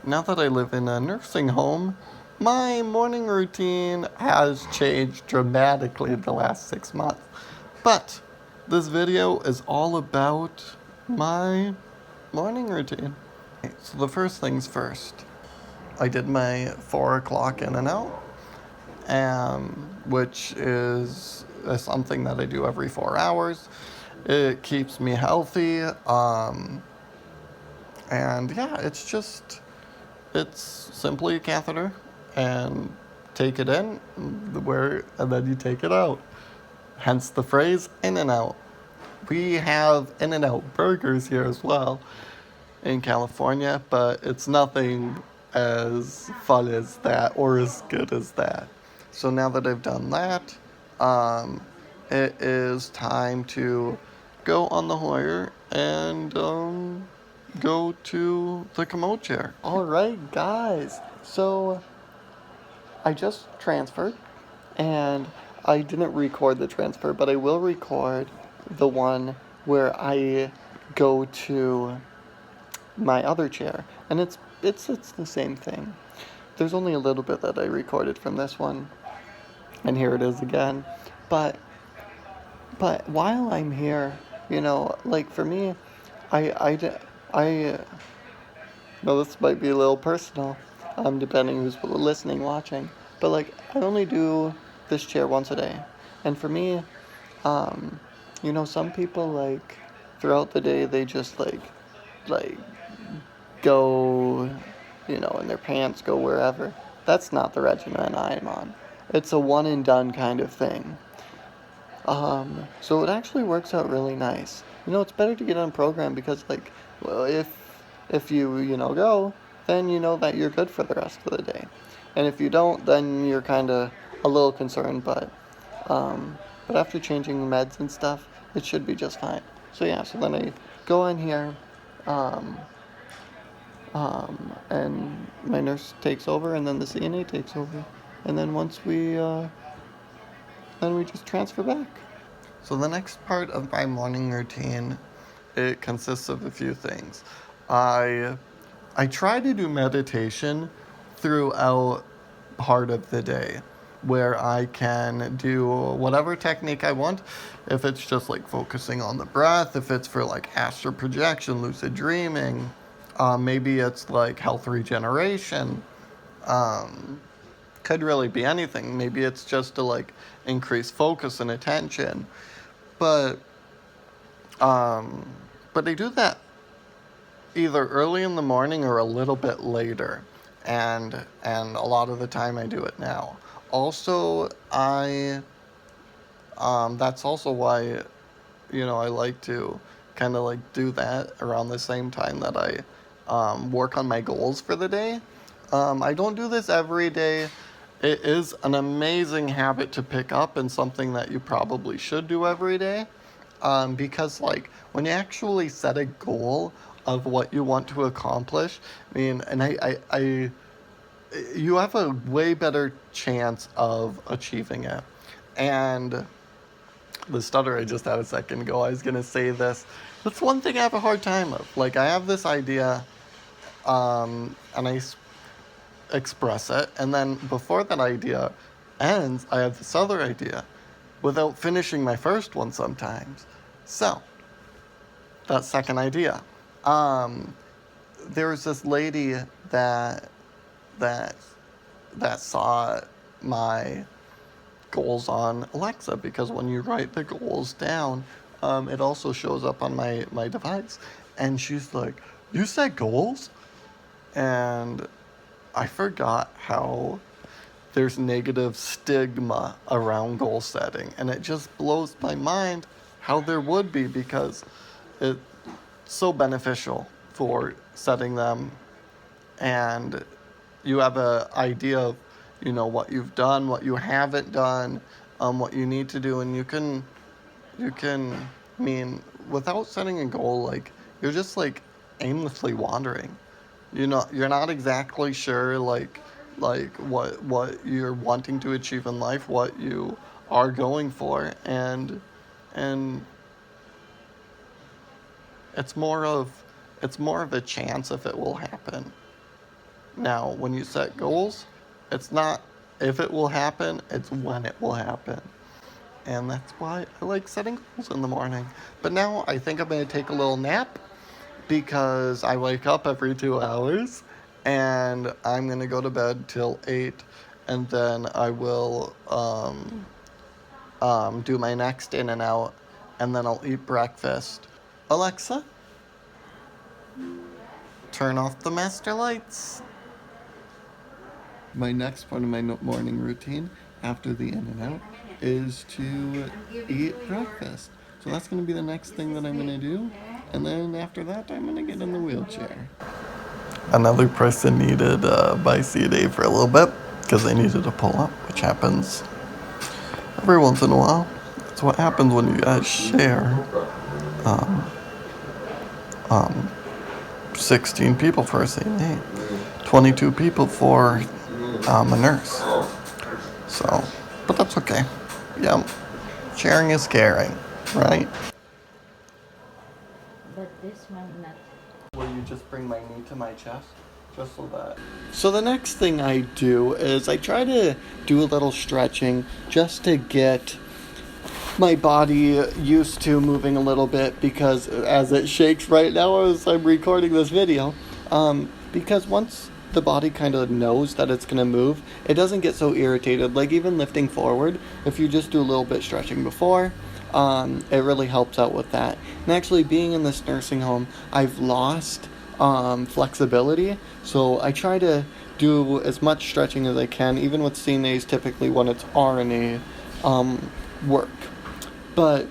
now that I live in a nursing home, my morning routine has changed dramatically in the last 6 months. But this video is all about my morning routine. So the first things first, I did my 4 o'clock in and out, which is something that I do every 4 hours. It keeps me healthy, and yeah, it's simply a catheter, and take it in, and then you take it out. Hence the phrase in and out. We have In and Out burgers here as well in California, but it's nothing as fun as that or as good as that. So now that I've done that, it is time to go on the Hoyer and go to the commode chair. Alright, guys, so I just transferred, and I didn't record the transfer, but I will record the one where I go to my other chair, and it's the same thing. There's only a little bit that I recorded from this one, and here it is again. But while I'm here, like for me, I no, this might be a little personal, depending who's listening, watching. But like, I only do this chair once a day, and for me, some people like throughout the day they just like go, in their pants, go wherever. That's not the regimen I'm on. It's a one and done kind of thing. So it actually works out really nice. It's better to get on program because, like, well, if you go, then you know that you're good for the rest of the day. And if you don't, then you're kind of a little concerned, but after changing meds and stuff, it should be just fine. So yeah, so then I go in here, and my nurse takes over, and then the CNA takes over, and then once we just transfer back. So the next part of my morning routine, it consists of a few things. I try to do meditation throughout part of the day, where I can do whatever technique I want. If it's just like focusing on the breath, if it's for like astral projection, lucid dreaming, maybe it's like health regeneration. Could really be anything. Maybe it's just to like increase focus and attention. But I do that either early in the morning or a little bit later, and a lot of the time I do it now. Also, that's also why, I like to kind of like do that around the same time that I work on my goals for the day. I don't do this every day. It is an amazing habit to pick up and something that you probably should do every day. Because like when you actually set a goal of what you want to accomplish, you have a way better chance of achieving it. And the stutter I just had a second ago, I was going to say this. That's one thing I have a hard time of. Like, I have this idea, and I express it, and then before that idea ends, I have this other idea without finishing my first one sometimes. So, that second idea. There was this lady that saw my goals on Alexa, because when you write the goals down, it also shows up on my device. And she's like, "You set goals?" And I forgot how there's negative stigma around goal setting. And it just blows my mind how there would be, because it's so beneficial for setting them. And you have an idea of, what you've done, what you haven't done, what you need to do. And you can, without setting a goal, like, you're just like aimlessly wandering. You're not exactly sure, like what you're wanting to achieve in life, what you are going for, and it's more of a chance if it will happen. Now, when you set goals, it's not if it will happen, it's when it will happen. And that's why I like setting goals in the morning. But now I think I'm going to take a little nap because I wake up every 2 hours, and I'm going to go to bed till 8, and then I will do my next in and out, and then I'll eat breakfast. Alexa, turn off the master lights. My next part of my morning routine after the in and out is to eat breakfast. So that's going to be the next thing that I'm going to do. And then after that, I'm going to get in the wheelchair. Another person needed by CNA for a little bit because they needed to pull up, which happens every once in a while. That's what happens when you guys share 16 people for a CNA, 22 people for a nurse. So, but that's okay. Yeah, sharing is caring, right? But this one not. Will you just bring my knee to my chest? Just so that. So the next thing I do is I try to do a little stretching just to get my body used to moving a little bit, because as it shakes right now as I'm recording this video, because once the body kind of knows that it's going to move, it doesn't get so irritated. Like even lifting forward, if you just do a little bit stretching before, it really helps out with that. And actually being in this nursing home, I've lost flexibility, so I try to do as much stretching as I can, even with CNAs typically when it's RNA work. But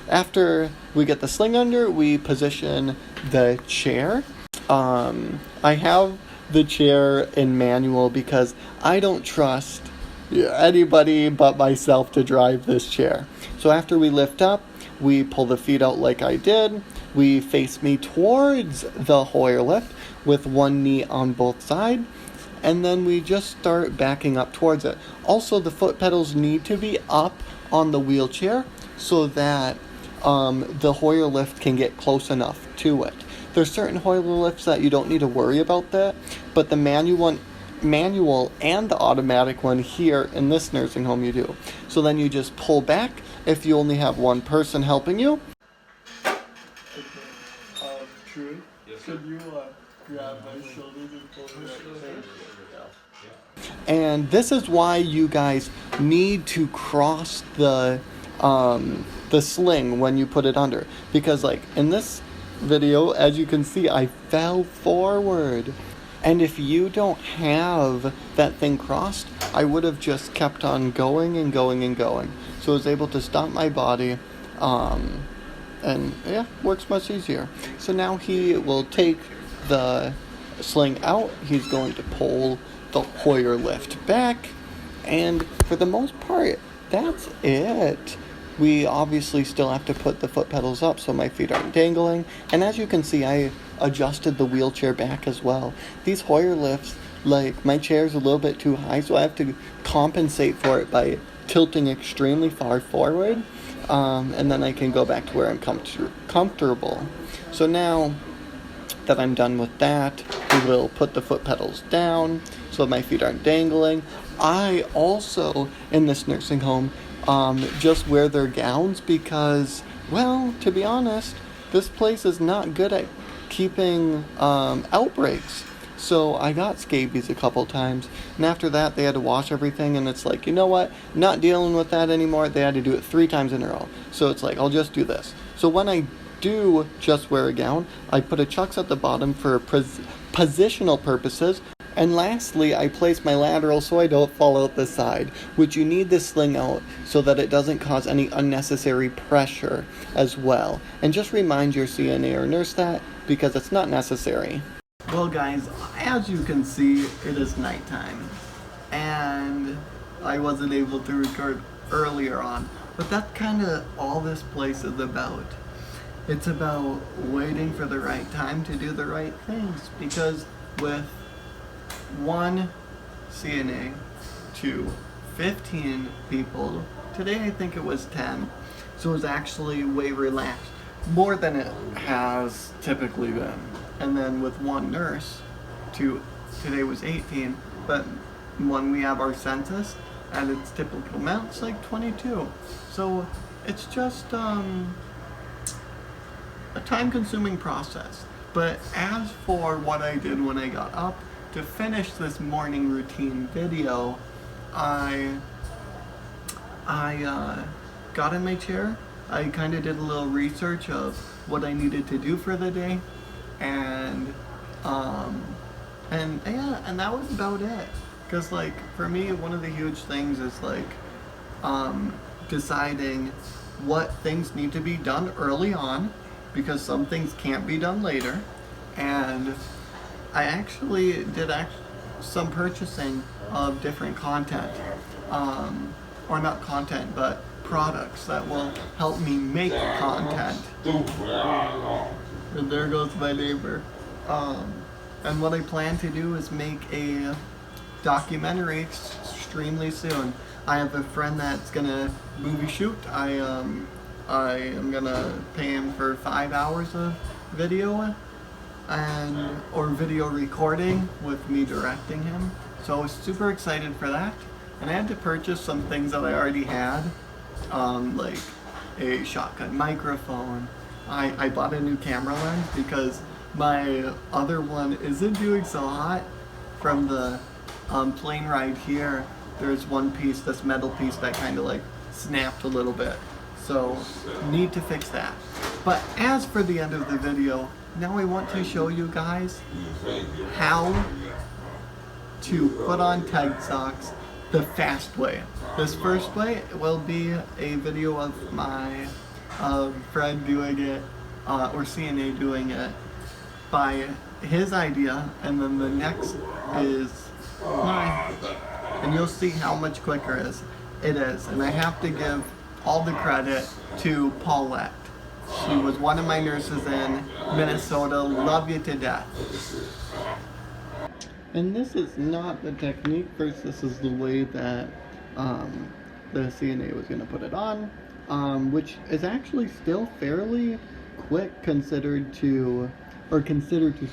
after we get the sling under, we position the chair. I have the chair in manual because I don't trust anybody but myself to drive this chair. So after we lift up, we pull the feet out like I did. We face me towards the Hoyer lift with one knee on both sides, and then we just start backing up towards it. Also, the foot pedals need to be up on the wheelchair so that the Hoyer lift can get close enough to it. There's certain Hoyer lifts that you don't need to worry about that, but the manual and the automatic one here in this nursing home you do. So then you just pull back if you only have one person helping you. True. Yes, could you grab my shoulders and pull me up? And this is why you guys need to cross the sling when you put it under, because like in this video, as you can see, I fell forward, and if you don't have that thing crossed, I would have just kept on going and going and going. So I was able to stop my body, and yeah, works much easier. So now he will take the sling out. He's going to pull the Hoyer lift back, and for the most part, that's it. We obviously still have to put the foot pedals up so my feet aren't dangling. And as you can see, I adjusted the wheelchair back as well. These Hoyer lifts, like my chair's a little bit too high, so I have to compensate for it by tilting extremely far forward. And then I can go back to where I'm comfortable. So now that I'm done with that, we will put the foot pedals down so my feet aren't dangling. I also, in this nursing home, just wear their gowns because, well, to be honest, this place is not good at keeping outbreaks. So I got scabies a couple times, and after that they had to wash everything, and it's like, you know what, not dealing with that anymore. They had to do it 3 times in a row. So it's like, I'll just do this. So when I do just wear a gown, I put a chucks at the bottom for positional purposes. And lastly, I place my lateral so I don't fall out the side, which you need this sling out so that it doesn't cause any unnecessary pressure as well. And just remind your CNA or nurse that, because it's not necessary. Well guys, as you can see, it is nighttime, and I wasn't able to record earlier on, but that's kind of all this place is about. It's about waiting for the right time to do the right things, because with one CNA to 15 people, today I think it was 10, so it was actually way relaxed, more than it has typically been. And then with one nurse to today was 18, but when we have our census at its typical amount, it's like 22. So it's just a time-consuming process. But as for what I did when I got up, to finish this morning routine video, I got in my chair. I kind of did a little research of what I needed to do for the day, and that was about it. Cause like for me, one of the huge things is like deciding what things need to be done early on, because some things can't be done later. And I actually did some purchasing of different content, or not content, but products that will help me make content. And there goes my neighbor. And what I plan to do is make a documentary extremely soon. I have a friend that's gonna movie shoot. I am gonna pay him for 5 hours of video or video recording with me directing him. So I was super excited for that. And I had to purchase some things that I already had, like a shotgun microphone. I bought a new camera lens because my other one isn't doing so hot. From the plane ride here, there's one piece, this metal piece, that kind of like snapped a little bit. So need to fix that. But as for the end of the video, now I want to show you guys how to put on TED socks the fast way. This first way will be a video of my friend doing it, or CNA doing it by his idea, and then the next is mine. And you'll see how much quicker it is. And I have to give all the credit to Paulette. She was one of my nurses in Minnesota. Love you to death. And this is not the technique. First, this is the way that the CNA was going to put it on, which is actually still fairly quick considered to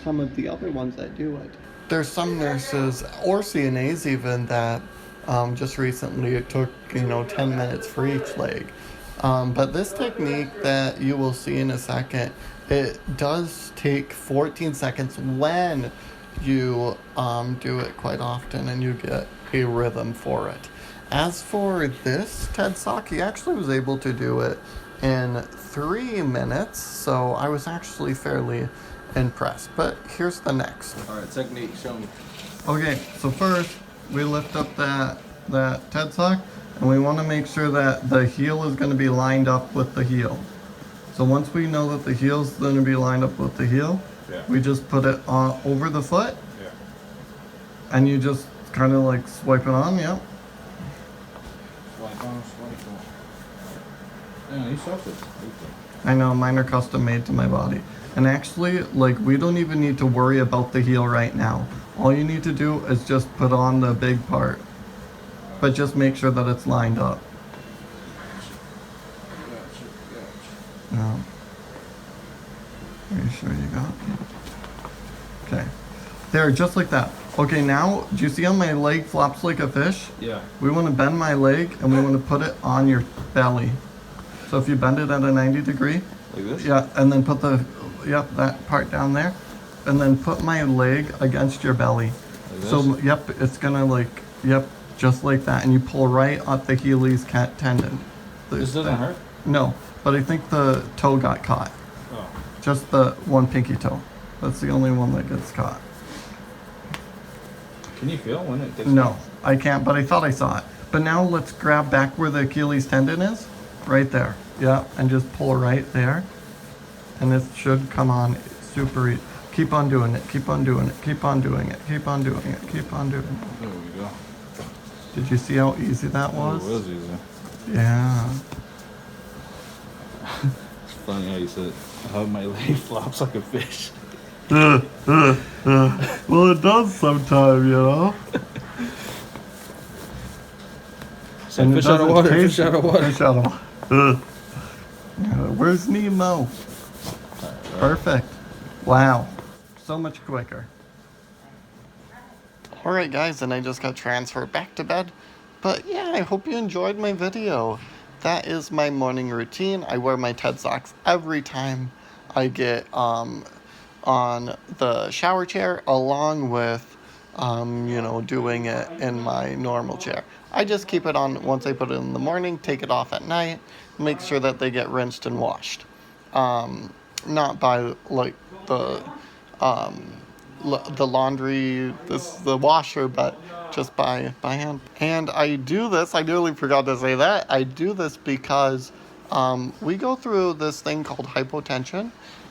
some of the other ones that do it. There's some nurses or CNAs even that just recently it took 10 minutes for each leg. But this technique that you will see in a second, it does take 14 seconds when you do it quite often and you get a rhythm for it. As for this TED sock, he actually was able to do it in 3 minutes, so I was actually fairly impressed. But here's the next. Alright, technique, show me. Okay, so first we lift up that TED sock, and we want to make sure that the heel is going to be lined up with the heel. So once we know that the heel is going to be lined up with the heel, we just put it on over the foot, and you just kind of like swipe it on, Swipe on, swipe on. Yeah, you suffered. I know, mine are custom made to my body. And actually, like, we don't even need to worry about the heel right now. All you need to do is just put on the big part. But just make sure that it's lined up. No. Are you sure you got it? Okay. There, just like that. Okay, now, do you see how my leg flops like a fish? Yeah. We want to bend my leg and we want to put it on your belly. So if you bend it at a 90 degree. Like this? Yeah, and then put that part down there. And then put my leg against your belly. Like this? So, it's gonna just like that. And you pull right at the Achilles tendon. This doesn't hurt? No, but I think the toe got caught. Oh. Just the one pinky toe. That's the only one that gets caught. Can you feel when it gets No, I can't, but I thought I saw it. But now let's grab back where the Achilles tendon is. Right there. Yeah, and just pull right there. And it should come on super easy. Keep on doing it, keep on doing it, keep on doing it, keep on doing it, keep on doing it. There we go. Did you see how easy that was? It was easy. Yeah. It's funny how you said how my leg flops like a fish. Well, it does sometimes, Fish out of water, fish out of water. Fish out of water. Where's Nemo? Perfect. Wow. So much quicker. Alright guys, and I just got transferred back to bed. But yeah, I hope you enjoyed my video. That is my morning routine. I wear my TED socks every time I get on the shower chair, along with doing it in my normal chair. I just keep it on once I put it in the morning, take it off at night, make sure that they get rinsed and washed. Not by like the the laundry, the washer, but just by hand. And I do this, I nearly forgot to say that, I do this because we go through this thing called hypotension,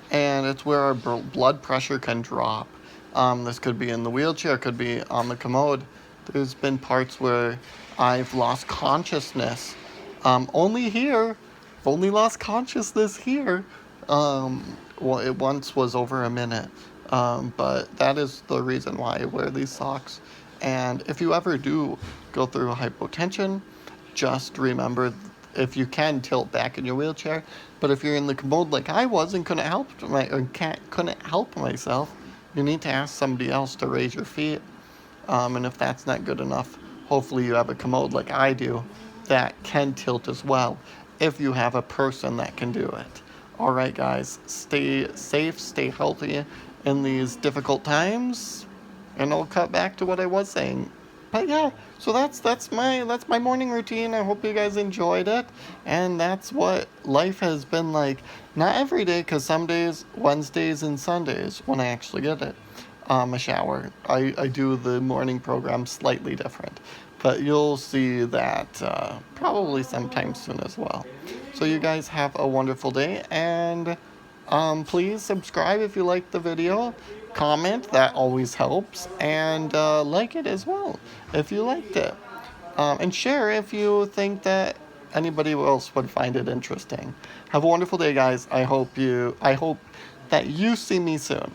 and it's where our blood pressure can drop. This could be in the wheelchair, could be on the commode. There's been parts where I've lost consciousness. Only here, I've only lost consciousness here. Well, it once was over a minute. But that is the reason why I wear these socks. And if you ever do go through a hypotension, just remember, if you can, tilt back in your wheelchair. But if you're in the commode like I was and couldn't help myself, you need to ask somebody else to raise your feet. And if that's not good enough, hopefully you have a commode like I do that can tilt as well, if you have a person that can do it. Alright guys, stay safe, stay healthy in these difficult times, and I'll cut back to what I was saying. But yeah, so that's my morning routine. I hope you guys enjoyed it, and that's what life has been like. Not every day, because some days, Wednesdays and Sundays, when I actually get it, a shower. I do the morning program slightly different, but you'll see that probably sometime soon as well. So you guys have a wonderful day, and please subscribe if you liked the video. Comment, that always helps, and like it as well if you liked it. And share if you think that anybody else would find it interesting. Have a wonderful day, guys. I hope that you see me soon.